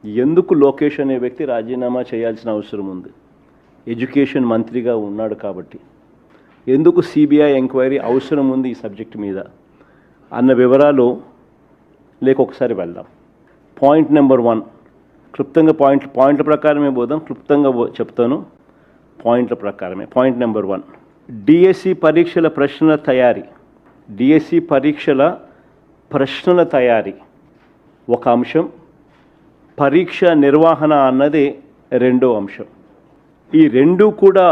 ఎందుకు లోకేష్ అనే వ్యక్తి రాజీనామా చేయాల్సిన అవసరం ఉంది? ఎడ్యుకేషన్ మంత్రిగా ఉన్నాడు కాబట్టి. ఎందుకు సిబిఐ ఎంక్వైరీ అవసరం ఉంది ఈ సబ్జెక్ట్ మీద అన్న వివరాలు ఒకసారి వెళ్దాం. పాయింట్ నెంబర్ 1, క్లుప్తంగా పాయింట్ల ప్రకారమే పోదాం, క్లుప్తంగా చెప్తాను. పాయింట్ల ప్రకారమే. పాయింట్ నెంబర్ 1, డిఎస్సి పరీక్షల ప్రశ్నల తయారీ. డిఎస్సి పరీక్షల ప్రశ్నల తయారీ ఒక అంశం, పరీక్ష నిర్వహణ అన్నది రెండో అంశం. ఈ రెండు కూడా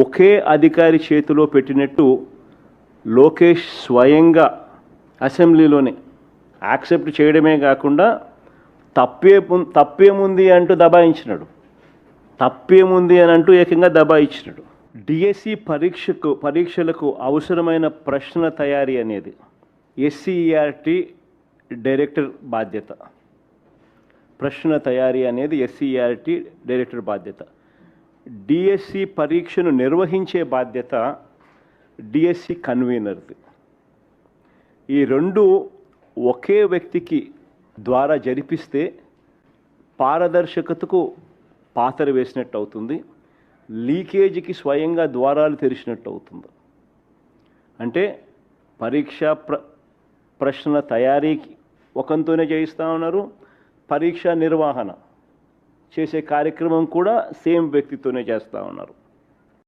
ఒకే అధికారి చేతిలో పెట్టినట్టు లోకేష్ స్వయంగా అసెంబ్లీలోనే యాక్సెప్ట్ చేయడమే కాకుండా తప్పేముంది అంటూ దబాయించినాడు. తప్పేముంది అని అంటూ ఏకంగా దబాయించినాడు. డిఎస్సి పరీక్షలకు అవసరమైన ప్రశ్నల తయారీ అనేది ఎస్సీఈఆర్టీ డైరెక్టర్ బాధ్యత. ప్రశ్న తయారీ అనేది ఎస్సీఈఆర్టీ డైరెక్టర్ బాధ్యత. డిఎస్సి పరీక్షను నిర్వహించే బాధ్యత డిఎస్సి కన్వీనర్ది. ఈ రెండు ఒకే వ్యక్తికి ద్వారా జరిపిస్తే పారదర్శకతకు పాతర వేసినట్టు అవుతుంది, లీకేజీకి స్వయంగా ద్వారాలు తెరిచినట్టు అవుతుంది. అంటే ప్రశ్న తయారీకి ఒకంతోనే చేయిస్తూ ఉన్నారు, పరీక్ష నిర్వహణ చేసే కార్యక్రమం కూడా సేమ్ వ్యక్తితోనే చేస్తూ ఉన్నారు.